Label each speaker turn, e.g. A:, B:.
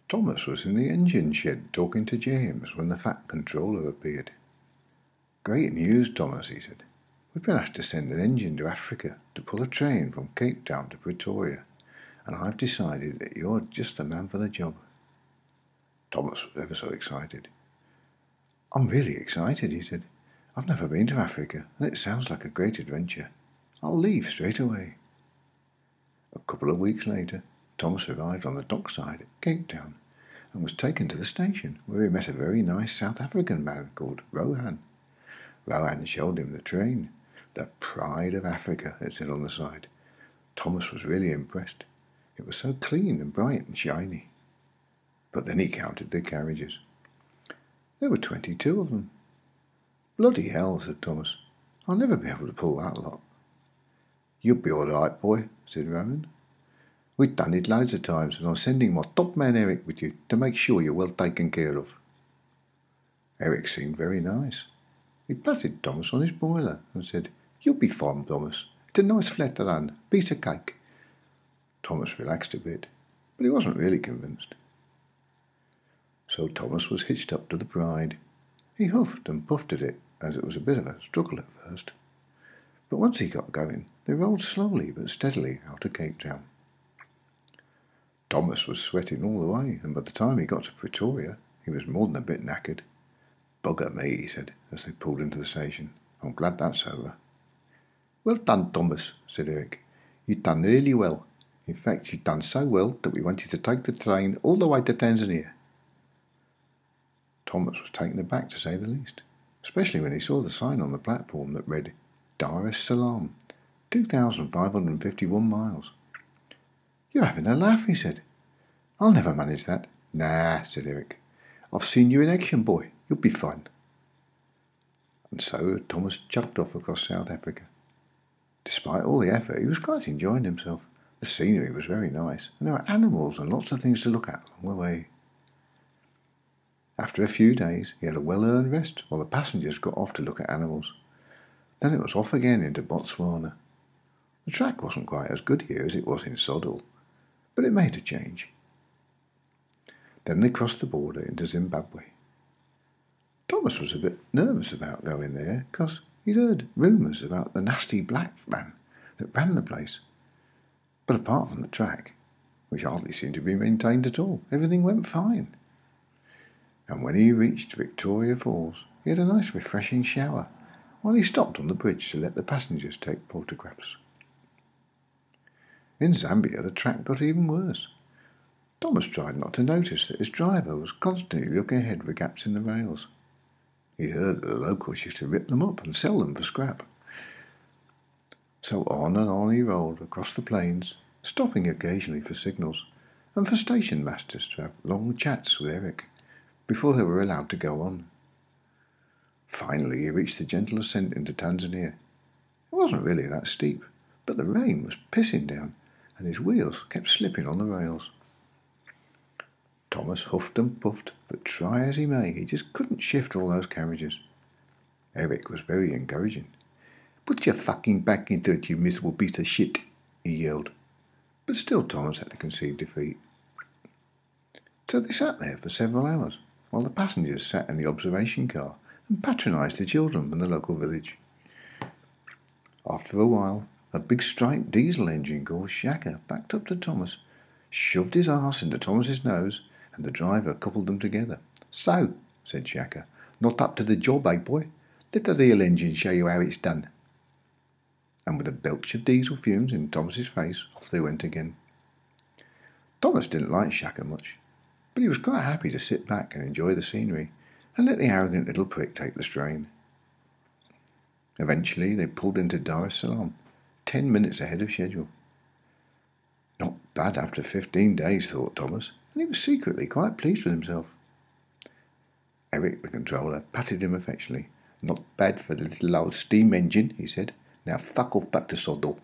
A: Thomas was in the engine shed talking to James when the Fat Controller appeared. "Great news, Thomas," he said. "We've been asked to send an engine to Africa to pull a train from Cape Town to Pretoria, and I've decided that you're just the man for the job." Thomas was ever so excited. "I'm really excited," he said. "I've never been to Africa, and it sounds like a great adventure. I'll leave straight away." A couple of weeks later, Thomas arrived on the dockside at Cape Town and was taken to the station, where he met a very nice South African man called Rohan. Rohan showed him the train. "The pride of Africa," it said on the side. Thomas was really impressed. It was so clean and bright and shiny. But then he counted the carriages. There were 22 of them. "Bloody hell," said Thomas. "I'll never be able to pull that lot." "You'll be all right, boy," said Rohan. "We've done it loads of times, and I'm sending my top man Eric with you to make sure you're well taken care of." Eric seemed very nice. He patted Thomas on his boiler and said, "You'll be fine, Thomas. It's a nice flat run, piece of cake." Thomas relaxed a bit, but he wasn't really convinced. So Thomas was hitched up to the Pride. He huffed and puffed at it, as it was a bit of a struggle at first. But once he got going, they rolled slowly but steadily out of Cape Town. Thomas was sweating all the way, and by the time he got to Pretoria, he was more than a bit knackered. "Bugger me," he said, as they pulled into the station. "I'm glad that's over." "Well done, Thomas," said Eric. "You've done really well. In fact, you've done so well that we want you to take the train all the way to Tanzania." Thomas was taken aback, to say the least, especially when he saw the sign on the platform that read Dar es Salaam, 2,551 miles. "You're having a laugh," he said. "I'll never manage that." "Nah," said Eric. "I've seen you in action, boy. You'll be fine." And so Thomas chugged off across South Africa. Despite all the effort, he was quite enjoying himself. The scenery was very nice, and there were animals and lots of things to look at along the way. After a few days, he had a well-earned rest while the passengers got off to look at animals. Then it was off again into Botswana. The track wasn't quite as good here as it was in Sodal, but it made a change. Then they crossed the border into Zimbabwe. Thomas was a bit nervous about going there because he'd heard rumours about the nasty black man that ran the place. But apart from the track, which hardly seemed to be maintained at all, everything went fine. And when he reached Victoria Falls, he had a nice refreshing shower while he stopped on the bridge to let the passengers take photographs. In Zambia, the track got even worse. Thomas tried not to notice that his driver was constantly looking ahead for gaps in the rails. He'd heard that the locals used to rip them up and sell them for scrap. So on and on he rolled across the plains, stopping occasionally for signals and for station masters to have long chats with Eric before they were allowed to go on. Finally he reached the gentle ascent into Tanzania. It wasn't really that steep, but the rain was pissing down, and his wheels kept slipping on the rails. Thomas huffed and puffed, but try as he may, he just couldn't shift all those carriages. Eric was very encouraging. "Put your fucking back into it, you miserable piece of shit," he yelled. But still Thomas had to concede defeat. So they sat there for several hours, while the passengers sat in the observation car and patronised the children from the local village. After a while, a big striped diesel engine called Shaka backed up to Thomas, shoved his arse into Thomas's nose, and the driver coupled them together. "So," said Shaka, "not up to the job, eh, boy? Let the real engine show you how it's done." And with a belch of diesel fumes in Thomas's face, off they went again. Thomas didn't like Shaka much, but he was quite happy to sit back and enjoy the scenery and let the arrogant little prick take the strain. Eventually they pulled into Dar es Salaam, 10 minutes ahead of schedule. Not bad after 15 days, thought Thomas, and he was secretly quite pleased with himself. Eric, the controller, patted him affectionately. "Not bad for the little old steam engine," he said. "Now fuck off back to Sodor."